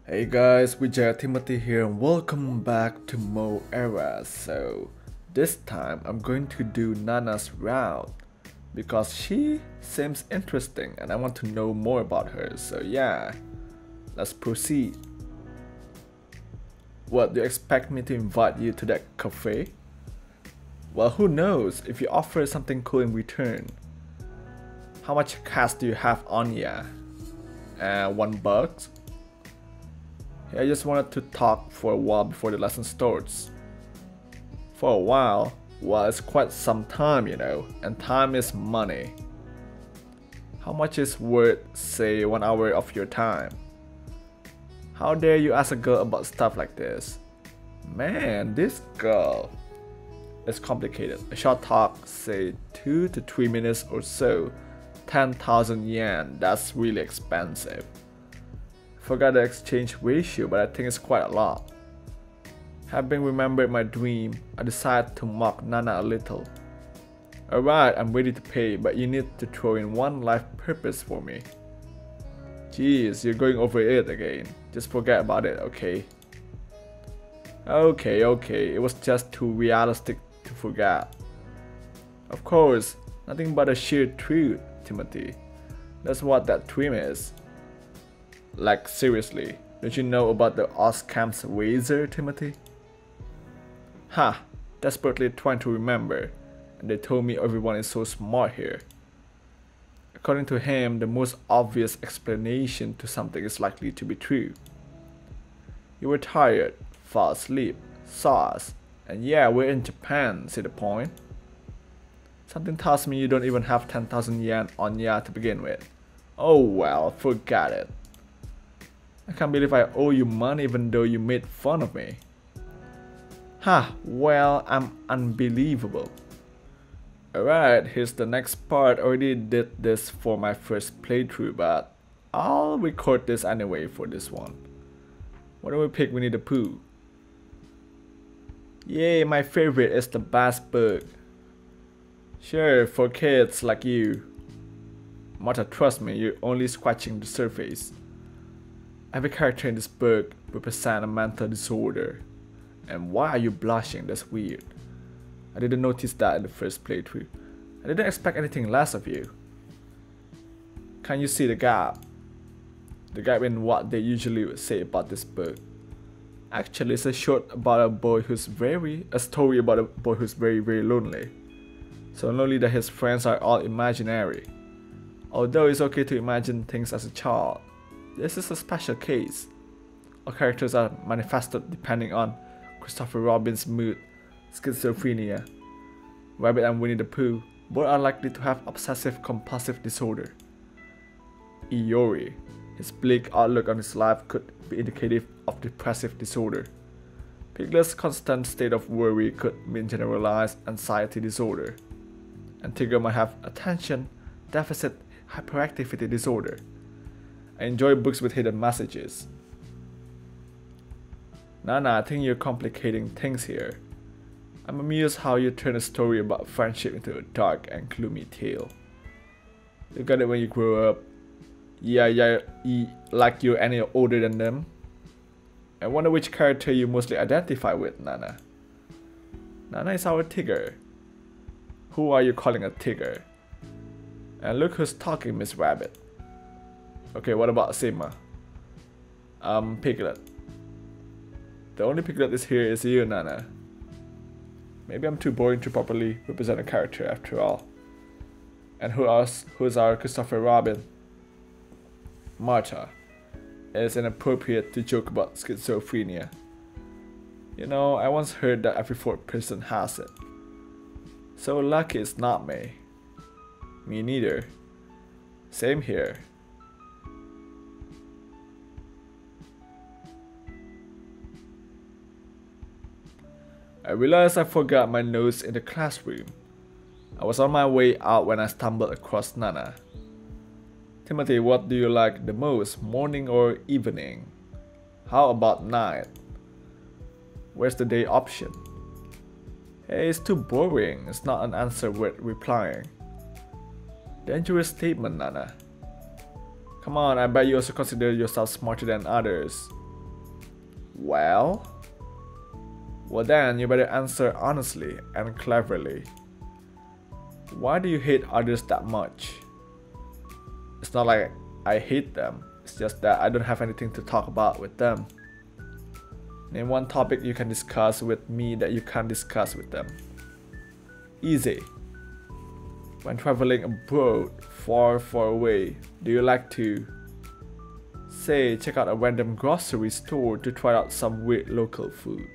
Hey guys, Vijay Timothy here and welcome back to Moe Era. So this time I'm going to do Nana's route because she seems interesting and I want to know more about her. So yeah, let's proceed. What, do you expect me to invite you to that cafe? Well, who knows if you offer something cool in return. How much cash do you have on ya? $1? I just wanted to talk for a while before the lesson starts. For a while? Well, it's quite some time, and time is money. How much is worth, say, 1 hour of your time? How dare you ask a girl about stuff like this? Man, this girl. It's complicated. A short talk, say 2 to 3 minutes or so, 10,000 yen, that's really expensive. Forgot the exchange ratio, but I think it's quite a lot. Having remembered my dream, I decided to mock Nana a little. Alright, I'm ready to pay, but you need to throw in one life purpose for me. Jeez, you're going over it again. Just forget about it, okay? Okay, it was just too realistic to forget. Of course, nothing but the sheer truth, Timothy. That's what that dream is. Like seriously, don't you know about the Oscam's razor, Timothy? Ha, desperately trying to remember, and they told me everyone is so smart here. According to him, the most obvious explanation to something is likely to be true. You were tired, fell asleep, saw us, and yeah, we're in Japan, see the point? Something tells me you don't even have 10,000 yen on ya to begin with. Oh well, forget it. I can't believe I owe you money even though you made fun of me. Ha, well, I'm unbelievable. Alright, here's the next part. I already did this for my first playthrough, but I'll record this anyway for this one. What do we pick Winnie the Pooh? Yay, my favorite is the bass book. Sure, for kids like you. Martha, trust me, you're only scratching the surface. Every character in this book represents a mental disorder. And why are you blushing? That's weird. I didn't notice that in the first playthrough. I didn't expect anything less of you. Can you see the gap? The gap in what they usually would say about this book. Actually, it's a story about a boy who's very lonely. So lonely that his friends are all imaginary. Although it's okay to imagine things as a child, this is a special case. All characters are manifested depending on Christopher Robin's mood, schizophrenia. Rabbit and Winnie the Pooh both are likely to have obsessive-compulsive disorder. Iori, his bleak outlook on his life could be indicative of depressive disorder. Piglet's constant state of worry could mean generalized anxiety disorder. And Tigger might have attention deficit hyperactivity disorder. I enjoy books with hidden messages. Nana, I think you're complicating things here. I'm amused how you turn a story about friendship into a dark and gloomy tale. You got it when you grow up. Yeah, like you're any older than them. I wonder which character you mostly identify with, Nana. Nana is our Tigger. Who are you calling a Tigger? And look who's talking, Miss Rabbit. Okay, what about Sima? Piglet. The only Piglet is here is you, Nana. Maybe I'm too boring to properly represent a character after all. And who else? Who's our Christopher Robin? Martha. It's inappropriate to joke about schizophrenia. You know, I once heard that every fourth person has it. So lucky it's not me. Me neither. Same here. I realized I forgot my notes in the classroom. I was on my way out when I stumbled across Nana. Timothy, what do you like the most, morning or evening? How about night? Where's the day option? Hey, it's too boring. It's not an answer worth replying. Dangerous statement, Nana. Come on, I bet you also consider yourself smarter than others. Well? Well then, you better answer honestly and cleverly. Why do you hate others that much? It's not like I hate them, it's just that I don't have anything to talk about with them. Name one topic you can discuss with me that you can't discuss with them. Easy. When traveling abroad, far away, do you like to, say, check out a random grocery store to try out some weird local food?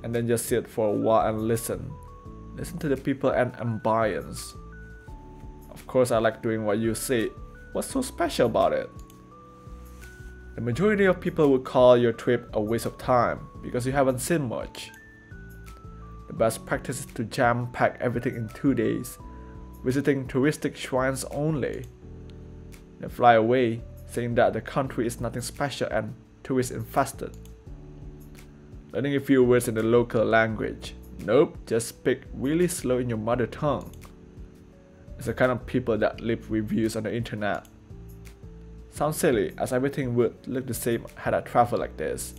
And then just sit for a while and listen. Listen to the people and ambience. Of course I like doing what you say. What's so special about it? The majority of people would call your trip a waste of time because you haven't seen much. The best practice is to jam-pack everything in 2 days, visiting touristic shrines only. Then fly away, saying that the country is nothing special and tourist infested. Learning a few words in the local language. Nope, just speak really slow in your mother tongue. It's the kind of people that leave reviews on the internet. Sounds silly, as everything would look the same had I traveled like this.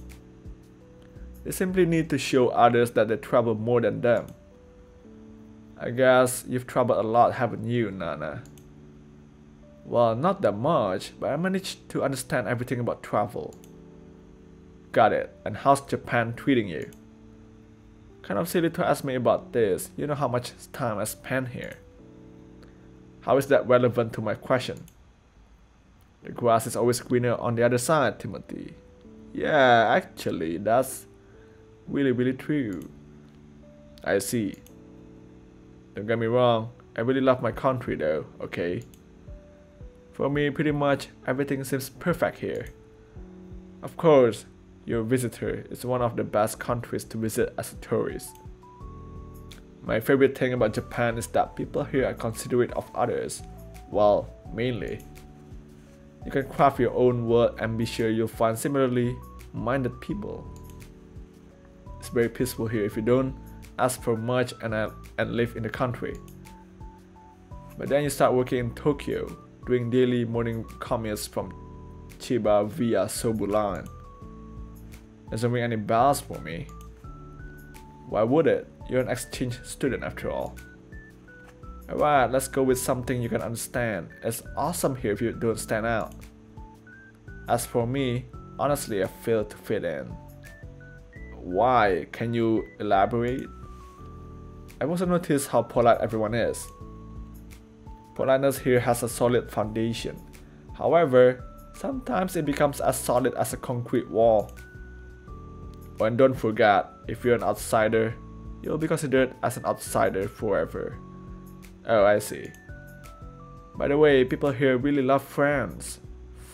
They simply need to show others that they travel more than them. I guess you've traveled a lot, haven't you, Nana? Well, not that much, but I managed to understand everything about travel. Got it, and how's Japan treating you? Kind of silly to ask me about this, you know how much time I spent here. How is that relevant to my question? The grass is always greener on the other side, Timothy. Yeah, actually, that's really true. I see. Don't get me wrong, I really love my country though, okay? For me, pretty much everything seems perfect here. Of course, you're a visitor. It's one of the best countries to visit as a tourist. My favorite thing about Japan is that people here are considerate of others. Well, mainly. You can craft your own world and be sure you'll find similarly minded people. It's very peaceful here if you don't ask for much and live in the country. But then you start working in Tokyo, doing daily morning commutes from Chiba via Sobu line. Doesn't ring any bells for me. Why would it? You're an exchange student after all. Alright, let's go with something you can understand. It's awesome here if you don't stand out. As for me, honestly I fail to fit in. Why? Can you elaborate? I've also noticed how polite everyone is. Politeness here has a solid foundation. However, sometimes it becomes as solid as a concrete wall. Oh, and don't forget, if you're an outsider, you'll be considered as an outsider forever. Oh, I see. By the way, people here really love France.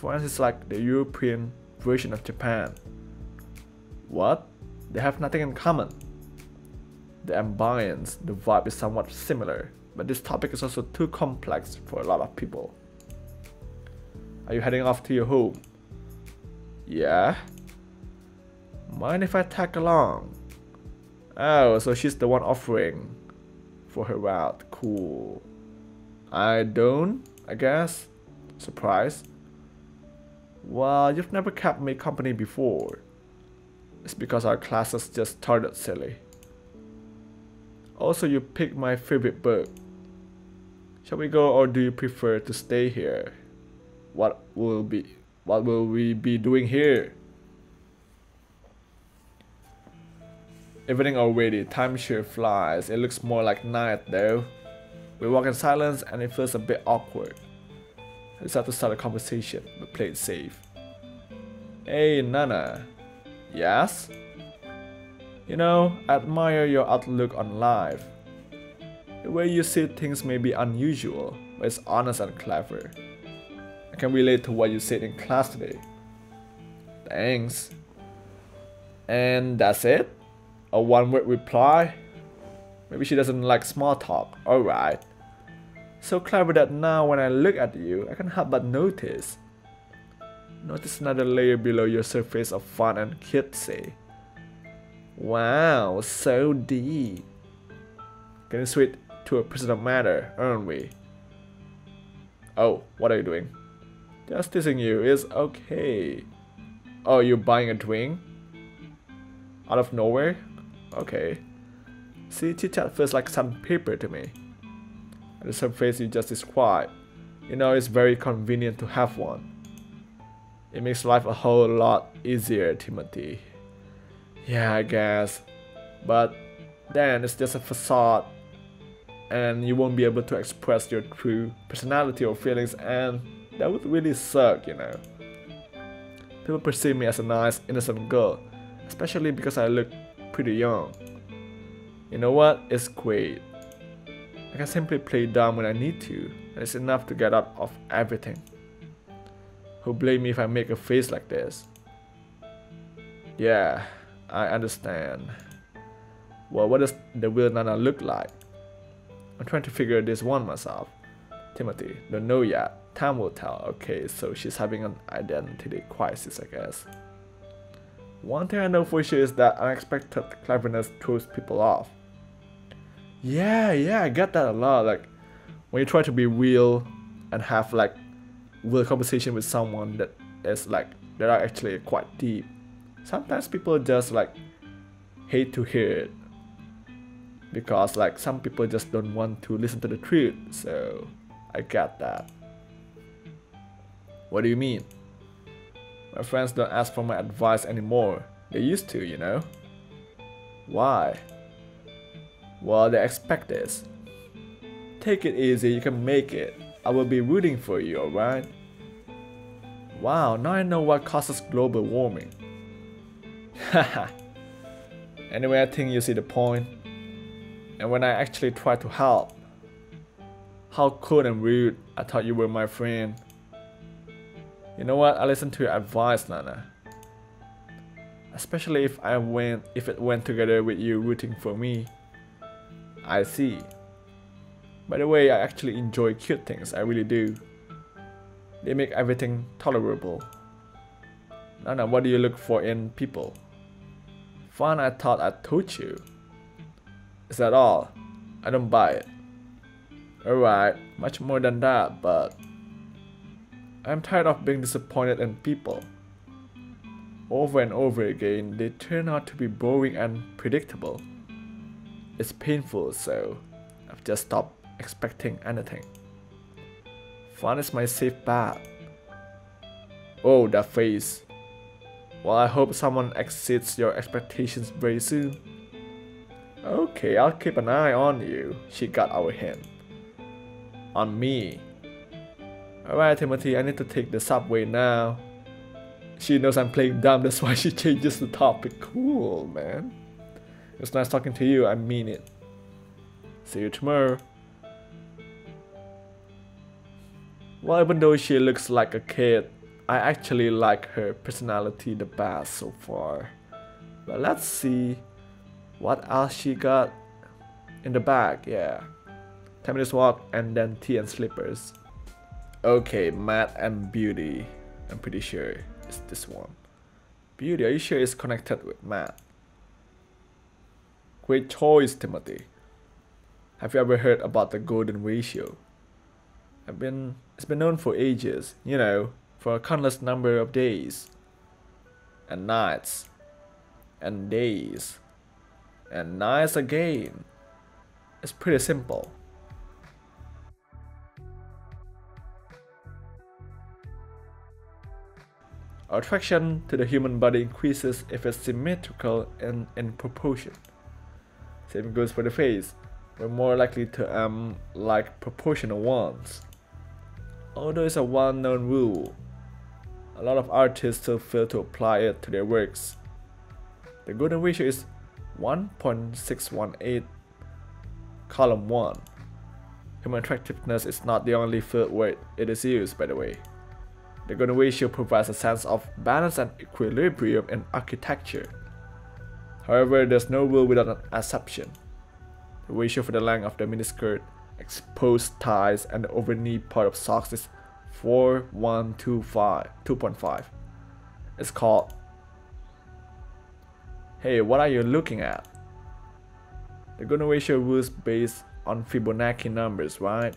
France is like the European version of Japan. What? They have nothing in common. The ambience, the vibe is somewhat similar, but this topic is also too complex for a lot of people. Are you heading off to your home? Yeah? Mind if I tag along? Oh, so she's the one offering for her route. Cool. I don't, I guess. Surprise. Well, you've never kept me company before. It's because our classes just started, silly. Also, you picked my favorite book. Shall we go or do you prefer to stay here? What will we be doing here? Evening already, time sure flies. It looks more like night though. We walk in silence and it feels a bit awkward. I decide to start a conversation, but play it safe. Hey Nana. Yes? You know, I admire your outlook on life. The way you see things may be unusual, but it's honest and clever. I can relate to what you said in class today. Thanks. And that's it? A one-word reply? Maybe she doesn't like small talk. Alright. So clever that now when I look at you, I can't help but notice. Notice another layer below your surface of fun and cutesy. Wow, so deep. Getting straight to a personal matter, aren't we? Oh, what are you doing? Just teasing you is okay. Oh, you're buying a drink? Out of nowhere? Okay. See, chit-chat feels like sandpaper to me. And the surface you just described. You know, it's very convenient to have one. It makes life a whole lot easier, Timothy. Yeah, I guess. But then it's just a facade. And you won't be able to express your true personality or feelings, and that would really suck, you know. People perceive me as a nice, innocent girl, especially because I look pretty young. You know what? It's great. I can simply play dumb when I need to, and it's enough to get out of everything. Who blame me if I make a face like this? Yeah, I understand. Well, what does the real Nana look like? I'm trying to figure this one myself. Timothy, don't know yet. Time will tell. Okay, so she's having an identity crisis, I guess. One thing I know for sure is that unexpected cleverness throws people off. Yeah, I get that a lot. Like, when you try to be real and have like real conversation with someone that is like, that are actually quite deep. Sometimes people just like hate to hear it. Because like some people just don't want to listen to the truth, so I get that. What do you mean? My friends don't ask for my advice anymore. They used to, you know. Why? Well, they expect this. Take it easy, you can make it. I will be rooting for you, alright? Wow, now I know what causes global warming. Haha. Anyway, I think you see the point. And when I actually try to help, how cold and rude. I thought you were my friend. You know what? I listened to your advice, Nana. Especially if it went together with you rooting for me. I see. By the way, I actually enjoy cute things. I really do. They make everything tolerable. Nana, what do you look for in people? Fun, I thought I told you. Is that all? I don't buy it. Alright, much more than that, but I'm tired of being disappointed in people. Over and over again, they turn out to be boring and predictable. It's painful, so I've just stopped expecting anything. Fun is my safe bet. Oh, that face. Well, I hope someone exceeds your expectations very soon. Okay, I'll keep an eye on you. She got our hint. On me. Alright, Timothy, I need to take the subway now. She knows I'm playing dumb, that's why she changes the topic. Cool, man. It's nice talking to you, I mean it. See you tomorrow. Well, even though she looks like a kid, I actually like her personality the best so far. But let's see what else she got in the bag. Yeah, 10 minutes walk and then tea and slippers. Okay, Matt and Beauty. I'm pretty sure it's this one. Beauty, are you sure it's connected with Matt? Great choice, Timothy. Have you ever heard about the golden ratio? It's been known for ages, you know, for a countless number of days and nights and days and nights again. It's pretty simple. Our attraction to the human body increases if it's symmetrical and in proportion. Same goes for the face. We're more likely to like proportional ones. Although it's a well-known rule, a lot of artists still fail to apply it to their works. The golden ratio is 1.618, column 1. Human attractiveness is not the only field where it is used, by the way. The golden ratio provides a sense of balance and equilibrium in architecture. However, there's no rule without an exception. The ratio for the length of the miniskirt, exposed thighs, and the over-knee part of socks is 2.5. It's called... Hey, what are you looking at? The golden ratio rule is based on Fibonacci numbers, right?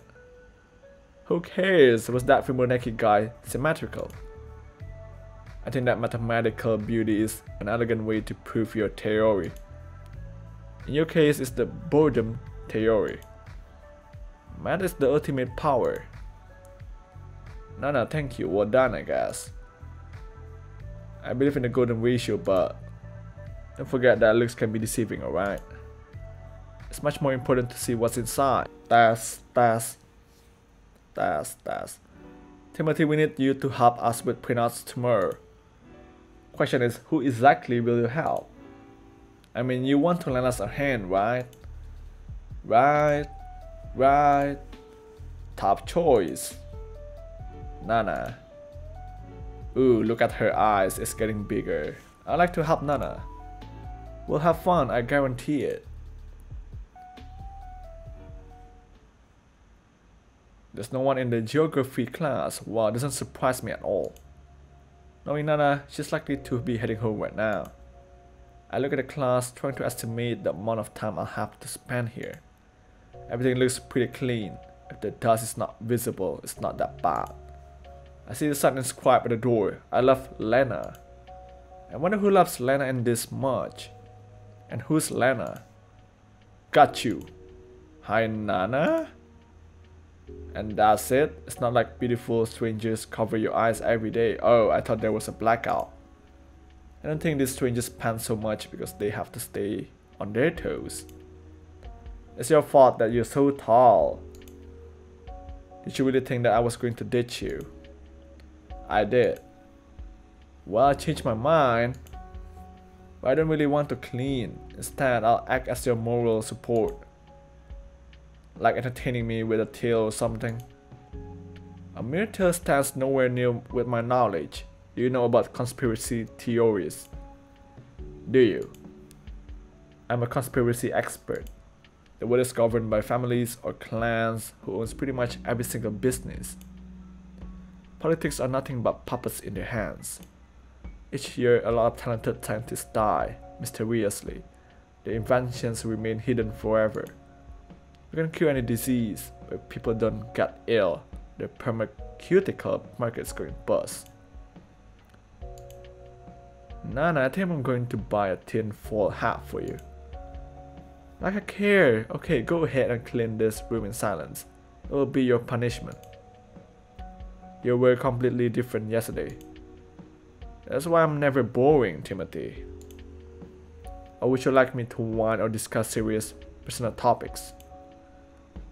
Who cares? Was that Fibonacci guy symmetrical? I think that mathematical beauty is an elegant way to prove your theory. In your case, it's the boredom theory. Math is the ultimate power. Nana, thank you. Well done, I guess. I believe in the golden ratio, but don't forget that looks can be deceiving, alright? It's much more important to see what's inside. Test. Timothy, we need you to help us with printouts tomorrow. Question is, who exactly will you help? I mean, you want to lend us a hand, right? Right. Top choice. Nana. Ooh, look at her eyes, it's getting bigger. I'd like to help Nana. We'll have fun, I guarantee it. There's no one in the geography class. Wow, doesn't surprise me at all. Knowing Nana, she's likely to be heading home right now. I look at the class, trying to estimate the amount of time I'll have to spend here. Everything looks pretty clean. If the dust is not visible, it's not that bad. I see the sign inscribed at the door. I love Lena. I wonder who loves Lena in this much. And who's Lena? Got you. Hi, Nana? And that's it? It's not like beautiful strangers cover your eyes every day. Oh, I thought there was a blackout. I don't think these strangers pant so much because they have to stay on their toes. It's your fault that you're so tall. Did you really think that I was going to ditch you? I did. Well, I changed my mind. But I don't really want to clean. Instead, I'll act as your moral support. Like entertaining me with a tale or something. A mere tale stands nowhere near with my knowledge. Do you know about conspiracy theories? Do you? I'm a conspiracy expert. The world is governed by families or clans who owns pretty much every single business. Politics are nothing but puppets in their hands. Each year, a lot of talented scientists die mysteriously. Their inventions remain hidden forever. We can cure any disease, but people don't get ill. The pharmaceutical market is going bust. Nana, I think I'm going to buy a tin foil hat for you. Like I care. Okay, go ahead and clean this room in silence. It will be your punishment. You were completely different yesterday. That's why I'm never boring, Timothy. Or would you like me to whine or discuss serious personal topics?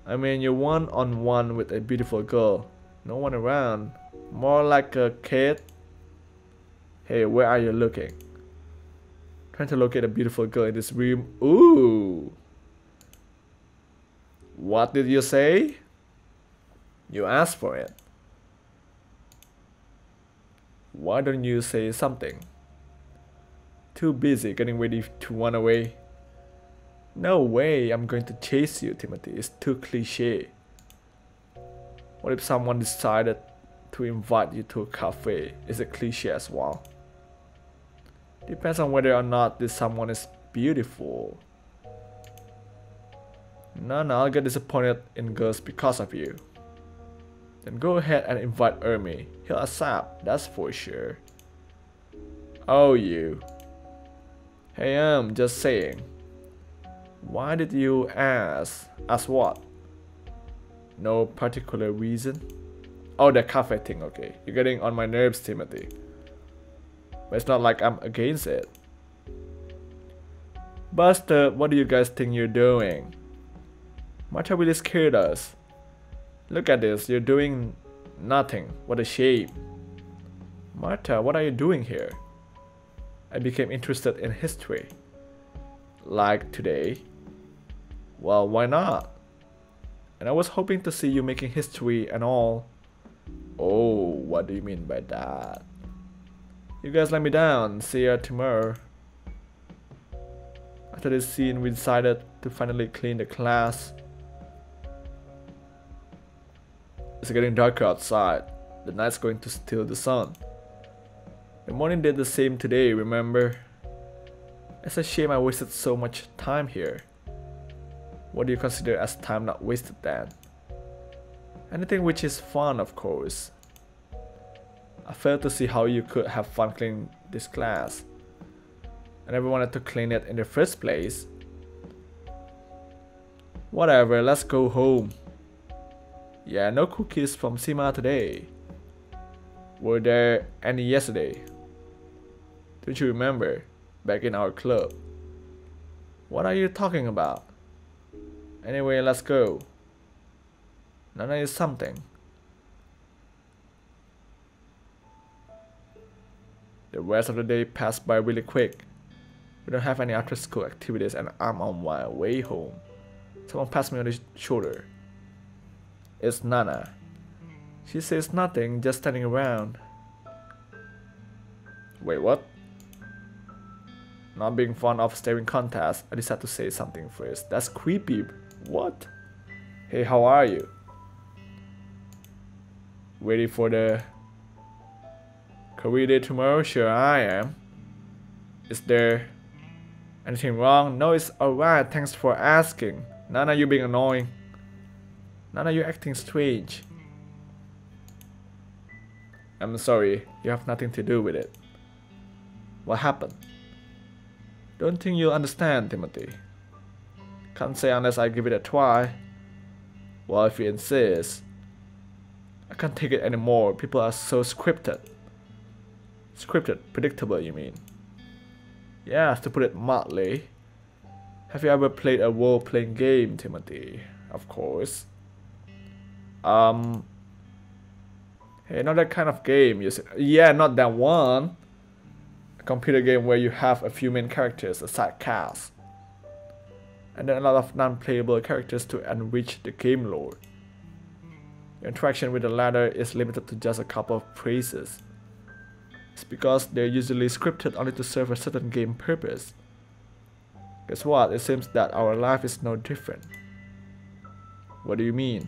I mean, you're one-on-one with a beautiful girl. No one around. More like a kid. Hey, where are you looking? Trying to locate a beautiful girl in this room. Ooh. What did you say? You asked for it. Why don't you say something? Too busy getting ready to run away. No way I'm going to chase you, Timothy. It's too cliche. What if someone decided to invite you to a cafe? Is it cliche as well? Depends on whether or not this someone is beautiful. No, I'll get disappointed in girls because of you. Then go ahead and invite Ermi. He'll accept, that's for sure. Oh, you. Hey, I'm just saying. Why did you ask? Ask what? No particular reason? Oh, the cafe thing, okay. You're getting on my nerves, Timothy. But it's not like I'm against it. Buster, what do you guys think you're doing? Martha really scared us. Look at this, you're doing nothing. What a shame. Martha, what are you doing here? I became interested in history. Like today? Well, why not? And I was hoping to see you making history and all. Oh, what do you mean by that? You guys let me down. See ya tomorrow. After this scene, we decided to finally clean the class. It's getting darker outside. The night's going to steal the sun. The morning did the same today, remember? It's a shame I wasted so much time here. What do you consider as time not wasted then? Anything which is fun, of course. I failed to see how you could have fun cleaning this class. I never wanted to clean it in the first place. Whatever, let's go home. Yeah, no cookies from Sima today. Were there any yesterday? Don't you remember? Back in our club. What are you talking about? Anyway, let's go. Nana is something. The rest of the day passed by really quick. We don't have any after school activities and I'm on my way home. Someone passed me on the shoulder. It's Nana. She says nothing, just standing around. Wait, what? Not being fond of staring contests, I decided to say something first. That's creepy. What? Hey, how are you? Ready for the career day tomorrow? Sure I am. Is there anything wrong? No, it's alright, thanks for asking. Nana, you being annoying. Nana, you're acting strange. I'm sorry, you have nothing to do with it. What happened? Don't think you'll understand, Timothy. Can't say unless I give it a try. Well, if you insist. I can't take it anymore. People are so scripted. Scripted, predictable, you mean? Yeah, to put it mildly. Have you ever played a role-playing game, Timothy? Of course. Hey, not that kind of game. You said, yeah, not that one. A computer game where you have a few main characters, a side cast, and then a lot of non-playable characters to enrich the game lore. Your interaction with the latter is limited to just a couple of phrases. It's because they're usually scripted only to serve a certain game purpose. Guess what? It seems that our life is no different. What do you mean?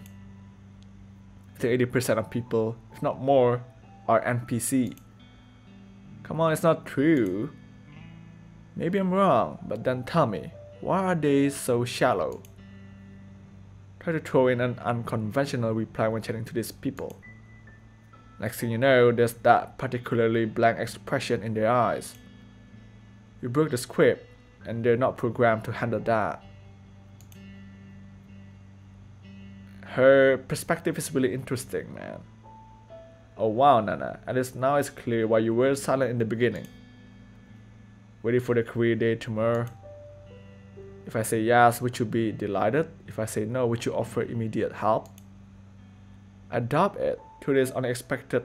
I think 80% of people, if not more, are NPC. Come on, it's not true. Maybe I'm wrong, but then tell me, why are they so shallow? Try to throw in an unconventional reply when chatting to these people. Next thing you know, there's that particularly blank expression in their eyes. You broke the script, and they're not programmed to handle that. Her perspective is really interesting, man. Oh wow, Nana, at least now it's clear why you were silent in the beginning. Ready for the career day tomorrow? If I say yes, would you be delighted? If I say no, would you offer immediate help? I doubt it. 2 days unexpected,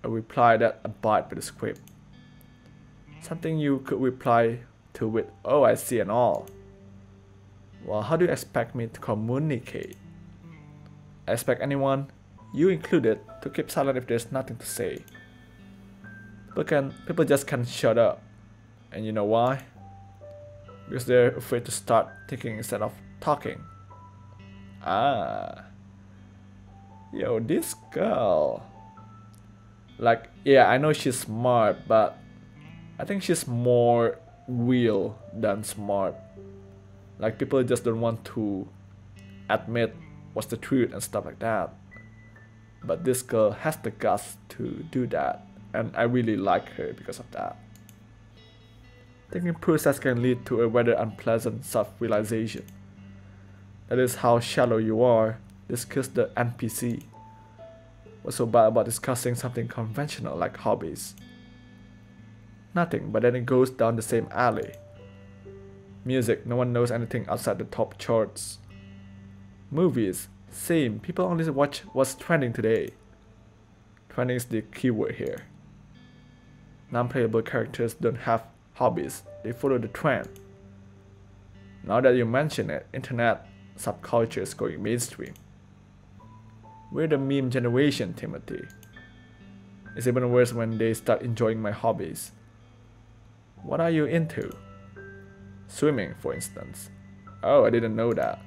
a reply that abide by the script. Something you could reply to with, oh I see and all. Well, how do you expect me to communicate? I expect anyone, you included, to keep silent if there's nothing to say. People just can't shut up. And you know why? Because they're afraid to start thinking instead of talking. Ah. Yo, this girl. Like, yeah, I know she's smart, but I think she's more real than smart. Like, people just don't want to admit what's the truth and stuff like that. But this girl has the guts to do that, and I really like her because of that. Thinking process can lead to a rather unpleasant self-realization. That is how shallow you are. Discuss the NPC. What's so bad about discussing something conventional like hobbies? Nothing, but then it goes down the same alley. Music, no one knows anything outside the top charts. Movies, same, people only watch what's trending today. Trending is the keyword here. Non-playable characters don't have hobbies, they follow the trend. Now that you mention it, internet subculture is going mainstream. We're the meme generation, Timothy. It's even worse when they start enjoying my hobbies. What are you into? Swimming, for instance. Oh, I didn't know that.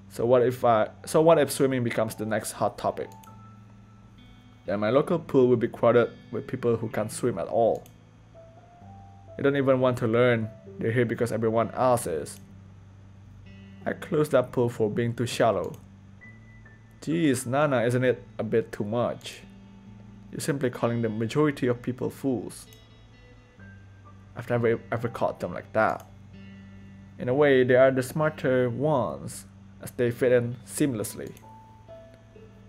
So what if swimming becomes the next hot topic? Then my local pool will be crowded with people who can't swim at all. They don't even want to learn, they're here because everyone else is. I closed that pool for being too shallow. Geez, Nana, isn't it a bit too much? You're simply calling the majority of people fools. I've never ever caught them like that. In a way, they are the smarter ones, as they fit in seamlessly.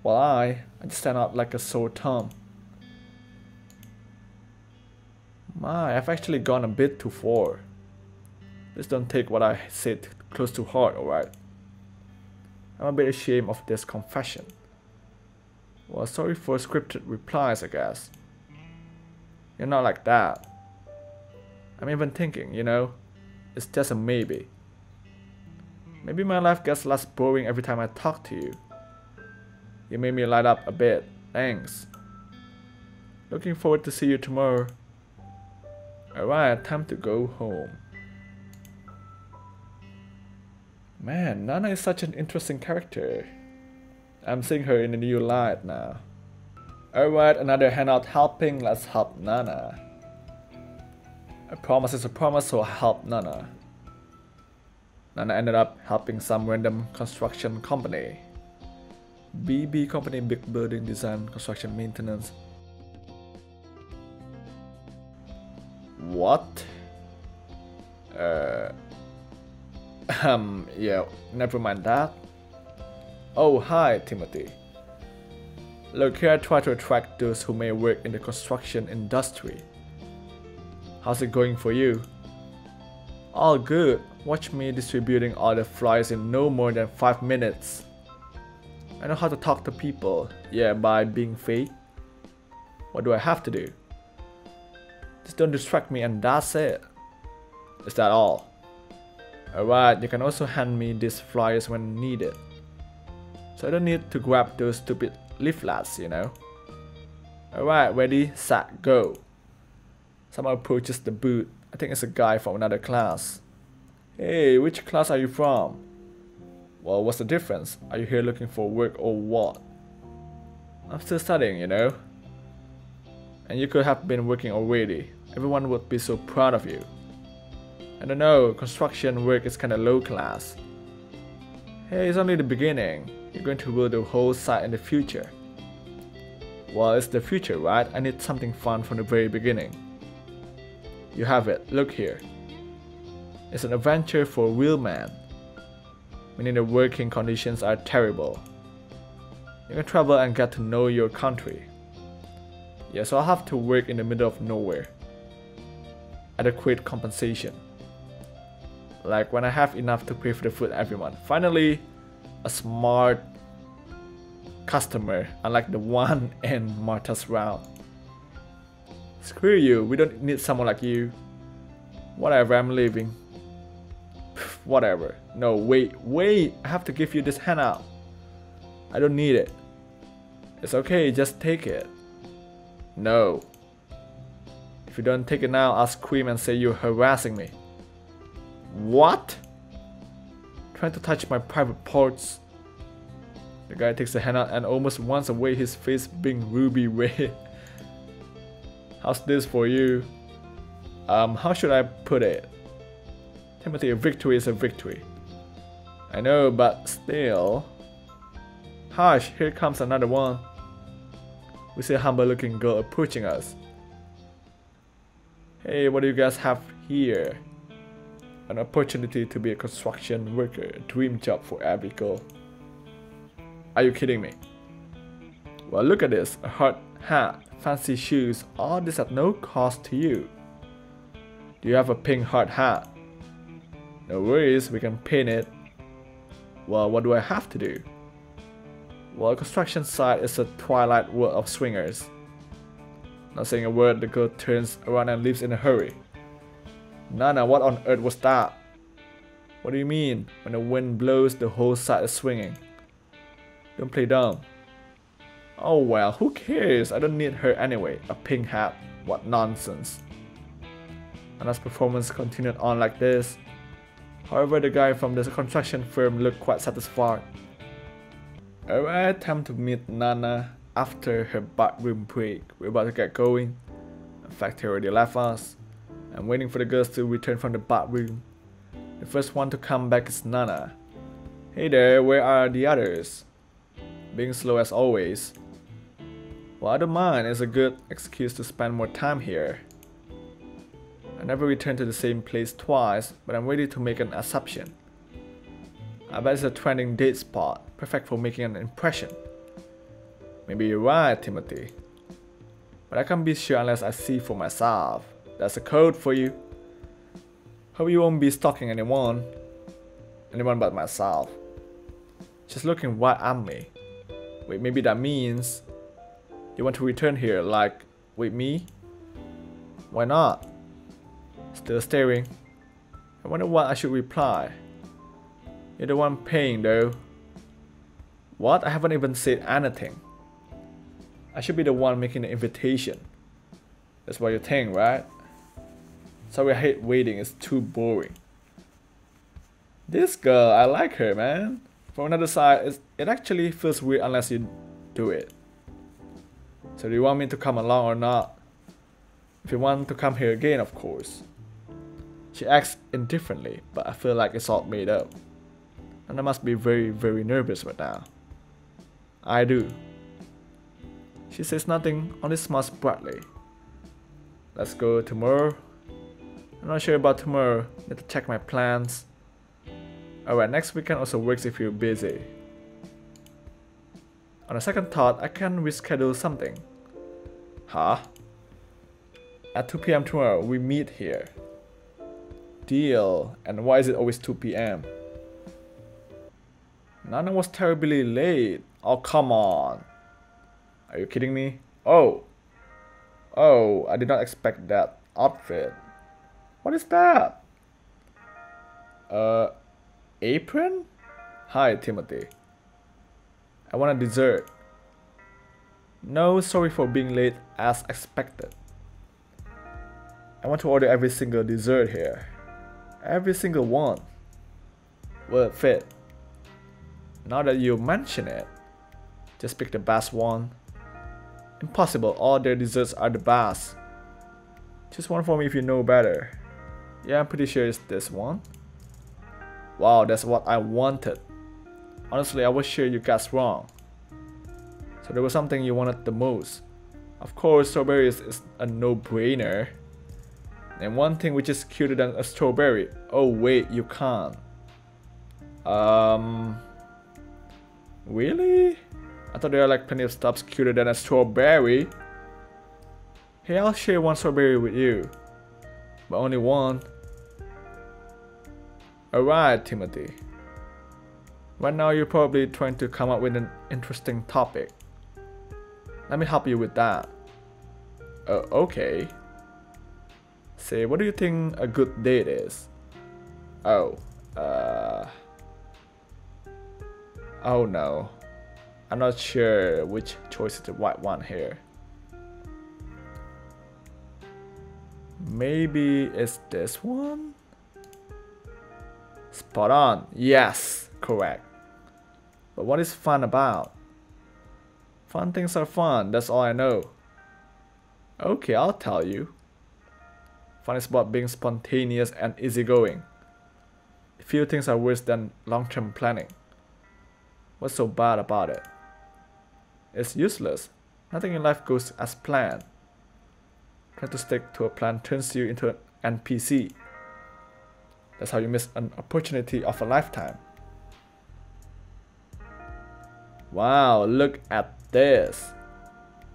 While I just stand out like a sore thumb. I've actually gone a bit too far. Please don't take what I said close to heart, alright? I'm a bit ashamed of this confession. Well, sorry for scripted replies, I guess. You're not like that. I'm even thinking, it's just a maybe. Maybe my life gets less boring every time I talk to you. You made me light up a bit. Thanks. Looking forward to see you tomorrow. Alright, time to go home. Man, Nana is such an interesting character. I'm seeing her in a new light now. Alright, another handout helping. Let's help Nana. A promise is a promise, so help Nana. Nana ended up helping some random construction company. BB company, big building design, construction maintenance. What? Yeah, never mind that. Oh, hi, Timothy. Look here, I try to attract those who may work in the construction industry. How's it going for you? All good. Watch me distributing all the flyers in no more than 5 minutes. I know how to talk to people. Yeah, by being fake. What do I have to do? Just don't distract me and that's it. Is that all? Alright, you can also hand me these flyers when needed. So I don't need to grab those stupid leaflets, Alright, ready, set, go. Someone approaches the booth. I think it's a guy from another class. Hey, which class are you from? Well, what's the difference? Are you here looking for work or what? I'm still studying, And you could have been working already. Everyone would be so proud of you. I don't know, construction work is kinda low class. Hey, it's only the beginning. You're going to rule the whole site in the future. Well, it's the future, right? I need something fun from the very beginning. You have it, look here. It's an adventure for a real man. Meaning the working conditions are terrible. You can travel and get to know your country. Yeah, so I'll have to work in the middle of nowhere. Adequate compensation. Like when I have enough to pay for the food every month. Finally, a smart customer, unlike the one in Martha's round. Screw you, we don't need someone like you. Whatever, I'm leaving. Whatever. No, wait, I have to give you this handout. I don't need it. It's okay, just take it. No. If you don't take it now, I'll scream and say you're harassing me. What? Trying to touch my private parts. The guy takes the handout and almost runs away, his face being ruby red. How's this for you? How should I put it? Timothy, a victory is a victory. I know, but still. Hush, here comes another one. We see a humble looking girl approaching us. Hey, what do you guys have here? An opportunity to be a construction worker, a dream job for every girl. Are you kidding me? Well, look at this, a hard hat, fancy shoes, all this at no cost to you. Do you have a pink hard hat? No worries, we can paint it. Well, what do I have to do? Well, construction site is a twilight world of swingers. Not saying a word, the girl turns around and leaves in a hurry. Nana, what on earth was that? What do you mean? When the wind blows, the whole site is swinging. Don't play dumb. Oh well, who cares? I don't need her anyway. A pink hat. What nonsense. Nana's performance continued on like this. However, the guy from the construction firm looked quite satisfied. Alright, time to meet Nana after her bathroom break. We're about to get going. In fact, he already left us. I'm waiting for the girls to return from the bathroom. The first one to come back is Nana. Hey there, where are the others? Being slow as always. Well, I don't mind. It's a good excuse to spend more time here. I never returned to the same place twice, but I'm ready to make an assumption. I bet it's a trending date spot, perfect for making an impression. Maybe you're right, Timothy. But I can't be sure unless I see for myself. That's a code for you. Hope you won't be stalking anyone but myself. Just looking right at me. Wait, maybe that means you want to return here, like, with me? Why not? Still staring. I wonder what I should reply. You're the one paying though. What? I haven't even said anything. I should be the one making the invitation. That's what you think, right? Sorry, I hate waiting, it's too boring. This girl, I like her, man. From another side, it actually feels weird unless you do it. So do you want me to come along or not? If you want to come here again, of course. She acts indifferently, but I feel like it's all made up. And I must be very, very nervous right now. I do. She says nothing, only smiles brightly. Let's go tomorrow. I'm not sure about tomorrow, need to check my plans. Alright, next weekend also works if you're busy. On a second thought, I can reschedule something. Huh? At 2 PM tomorrow, we meet here. Deal. And why is it always 2 PM? Nana was terribly late. Oh, come on. Are you kidding me? Oh, I did not expect that outfit. What is that? Apron? Hi, Timothy. I want a dessert. No, sorry for being late as expected. I want to order every single dessert here. Every single one. Will it fit? Now that you mention it, just pick the best one. Impossible, all their desserts are the best. Choose one for me if you know better. Yeah, I'm pretty sure it's this one. Wow, that's what I wanted. Honestly, I was sure you guessed wrong. So there was something you wanted the most. Of course, strawberries is a no-brainer. And one thing which is cuter than a strawberry. Oh wait, you can't. Really? I thought there are like plenty of stuffs cuter than a strawberry. Hey, I'll share one strawberry with you. But only one. Alright, Timothy. Right now you're probably trying to come up with an interesting topic. Let me help you with that. Okay. Say, what do you think a good date is? Oh no. I'm not sure which choice is the right one here. Maybe it's this one? Spot on. Yes, correct. But what is fun about? Fun things are fun, that's all I know. Okay, I'll tell you. Fun is about being spontaneous and easygoing. Few things are worse than long-term planning. What's so bad about it? It's useless. Nothing in life goes as planned. Trying to stick to a plan turns you into an NPC. That's how you miss an opportunity of a lifetime. Wow, look at this.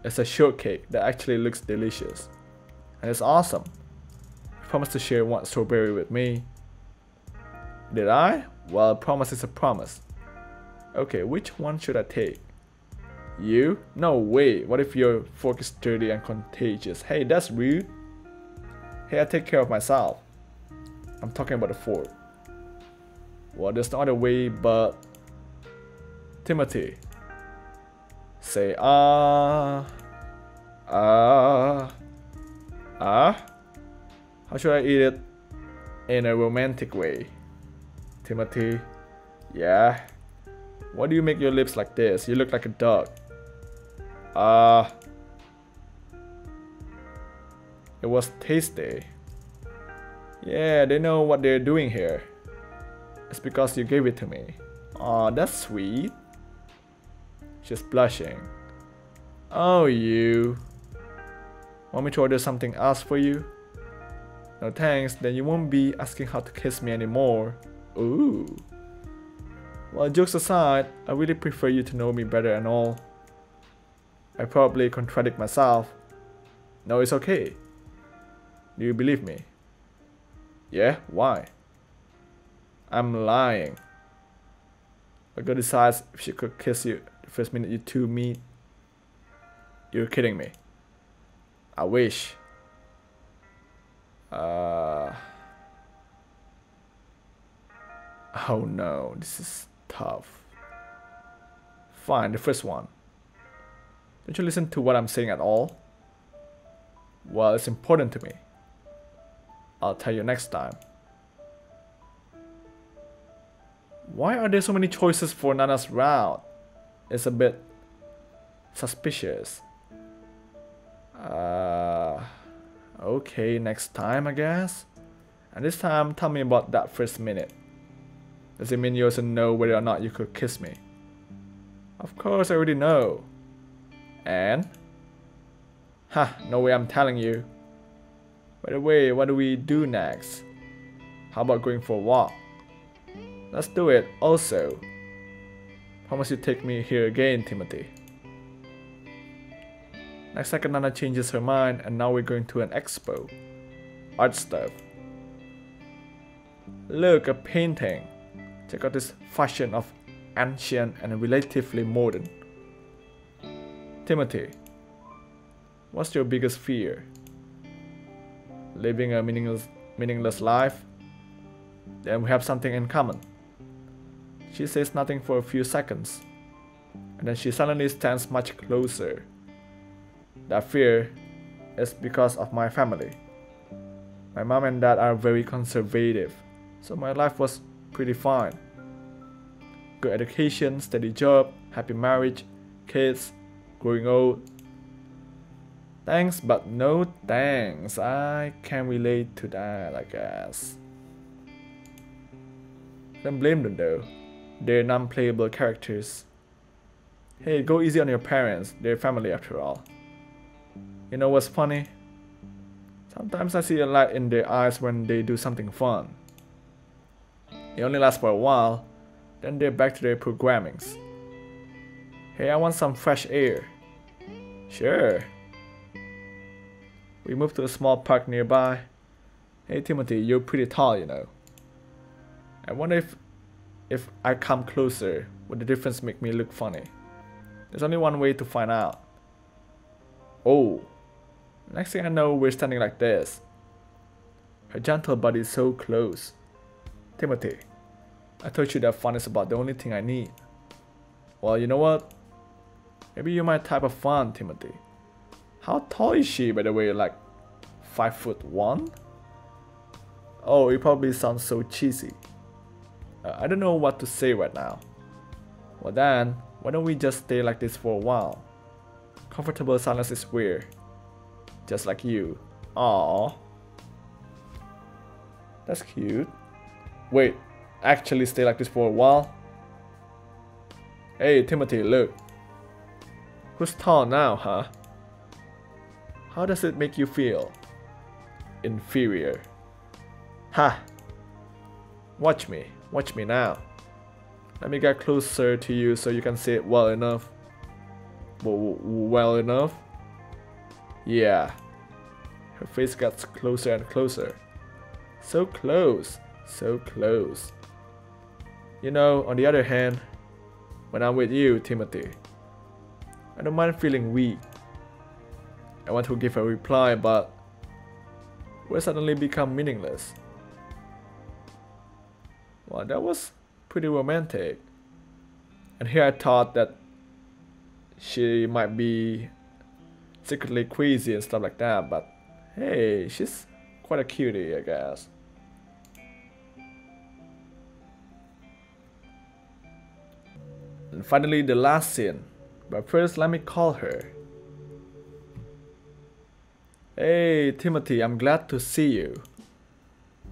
It's a shortcake that actually looks delicious. And it's awesome. You promised to share one strawberry with me. Did I? Well, a promise is a promise. Okay, which one should I take? You? No way. What if your fork is dirty and contagious? Hey, that's rude. Hey, I take care of myself. I'm talking about the fork. Well, there's no other way but... Timothy. Say How should I eat it in a romantic way? Timothy. Yeah. Why do you make your lips like this? You look like a dog. It was tasty. Yeah, they know what they're doing here. It's because you gave it to me. Aw, that's sweet. She's blushing. Oh, you. Want me to order something else for you? No thanks, then you won't be asking how to kiss me anymore. Ooh. Well, jokes aside, I really prefer you to know me better and all. I probably contradict myself. No, it's okay. Do you believe me? Yeah? Why? I'm lying. A girl decides if she could kiss you the first minute you two meet. You're kidding me. I wish. Oh no, this is tough. Fine, the first one. Don't you listen to what I'm saying at all? Well, it's important to me. I'll tell you next time. Why are there so many choices for Nana's route? It's a bit suspicious. Okay, next time I guess. And this time, tell me about that first minute. Does it mean you also know whether or not you could kiss me? Of course, I already know. And? Ha, no way I'm telling you. By the way, what do we do next? How about going for a walk? Let's do it also. Promise you take me here again, Timothy. Next second, Nana changes her mind and now we're going to an expo. Art stuff. Look, a painting. Check out this fusion of ancient and relatively modern. Timothy, what's your biggest fear? Living a meaningless life? Then we have something in common. She says nothing for a few seconds, and then she suddenly stands much closer. That fear is because of my family. My mom and dad are very conservative, so my life was pretty fine. Good education, steady job, happy marriage, kids, growing old. Thanks, but no thanks. I can relate to that, I guess. Don't blame them though. They're non-playable characters. Hey, go easy on your parents. They're family after all. You know what's funny? Sometimes I see a light in their eyes when they do something fun. It only lasts for a while, then they're back to their programmings. Hey, I want some fresh air. Sure. We moved to a small park nearby. Hey Timothy, you're pretty tall, you know. I wonder if I come closer, would the difference make me look funny? There's only one way to find out. Oh, next thing I know, we're standing like this. Her gentle body is so close. Timothy, I told you that fun is about the only thing I need. Well, you know what? Maybe you're my type of fun, Timothy. How tall is she, by the way? Like 5'1"? Oh, it probably sounds so cheesy. I don't know what to say right now. Well then, why don't we just stay like this for a while? Comfortable silence is weird. Just like you. Aww. That's cute. Wait, actually stay like this for a while? Hey Timothy, look. Who's tall now, huh? How does it make you feel? Inferior. Ha! Watch me now. Let me get closer to you so you can see it well enough. Well enough? Yeah. Her face gets closer and closer. So close, so close. You know, on the other hand, when I'm with you, Timothy, I don't mind feeling weak. I want to give a reply, but will suddenly become meaningless. Well, that was pretty romantic. And here I thought that she might be secretly crazy and stuff like that, but hey, she's quite a cutie, I guess. And finally, the last scene. But first, let me call her. Hey, Timothy, I'm glad to see you.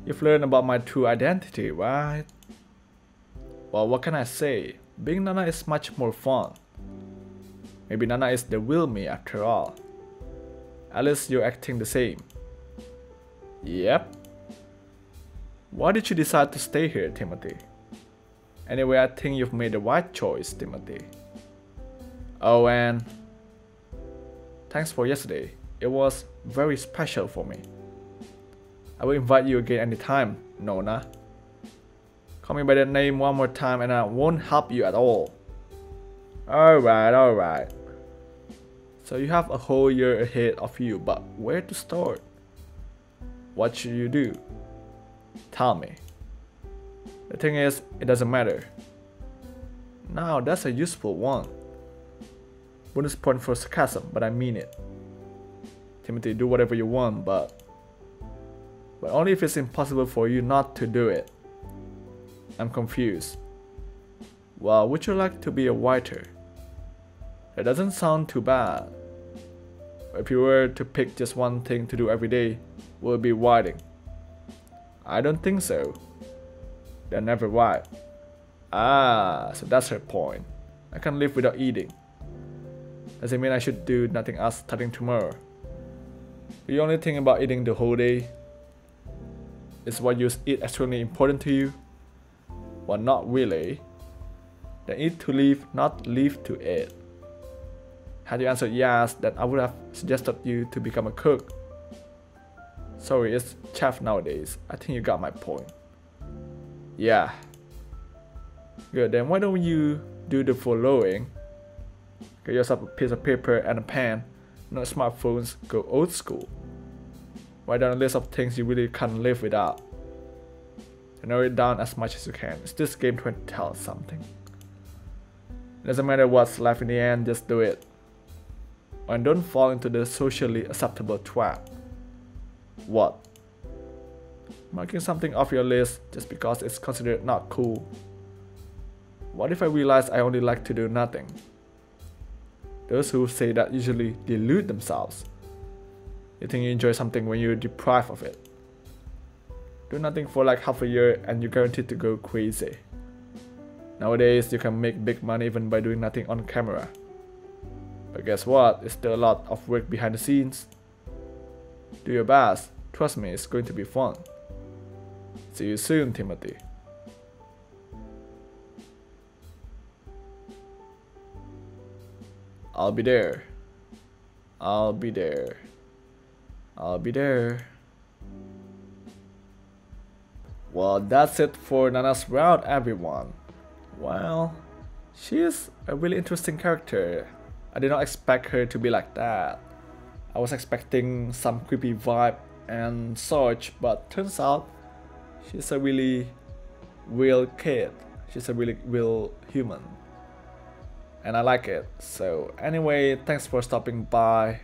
You've learned about my true identity, right? Well, what can I say? Being Nana is much more fun. Maybe Nana is the real me after all. At least you're acting the same. Yep. Why did you decide to stay here, Timothy? Anyway, I think you've made the right choice, Timothy. Oh, and thanks for yesterday. It was very special for me. I will invite you again anytime, Nona. Call me by that name one more time and I won't help you at all. Alright. So you have a whole year ahead of you, but where to start? What should you do? Tell me. The thing is, it doesn't matter. Now that's a useful one. Bonus point for sarcasm, but I mean it. Timothy, do whatever you want, but only if it's impossible for you not to do it. I'm confused. Well, would you like to be a writer? That doesn't sound too bad. If you were to pick just one thing to do every day, would it be writing? I don't think so. They're never right. Ah, so that's her point. I can't live without eating. Does it mean I should do nothing else starting tomorrow? Do you only think about eating the whole day? Is what you eat extremely important to you? Well, not really. Then eat to live, not live to eat. Had you answered yes, then I would have suggested you to become a cook. Sorry, it's chef nowadays. I think you got my point. Yeah. Good, then why don't you do the following? Get yourself a piece of paper and a pen. No smartphones, go old school. Write down a list of things you really can't live without. And narrow it down as much as you can. Is this game trying to tell us something? It doesn't matter what's left in the end, just do it. And don't fall into the socially acceptable trap. What? Marking something off your list just because it's considered not cool. What if I realize I only like to do nothing? Those who say that usually delude themselves. You think you enjoy something when you're deprived of it. Do nothing for like half a year and you're guaranteed to go crazy. Nowadays, you can make big money even by doing nothing on camera. But guess what? It's still a lot of work behind the scenes. Do your best. Trust me, it's going to be fun. See you soon, Timothy. I'll be there. I'll be there. I'll be there. Well, that's it for Nana's route, everyone. Well, she is a really interesting character. I did not expect her to be like that. I was expecting some creepy vibe and such, but turns out she's a really real kid. She's a really real human. And I like it. So anyway, thanks for stopping by.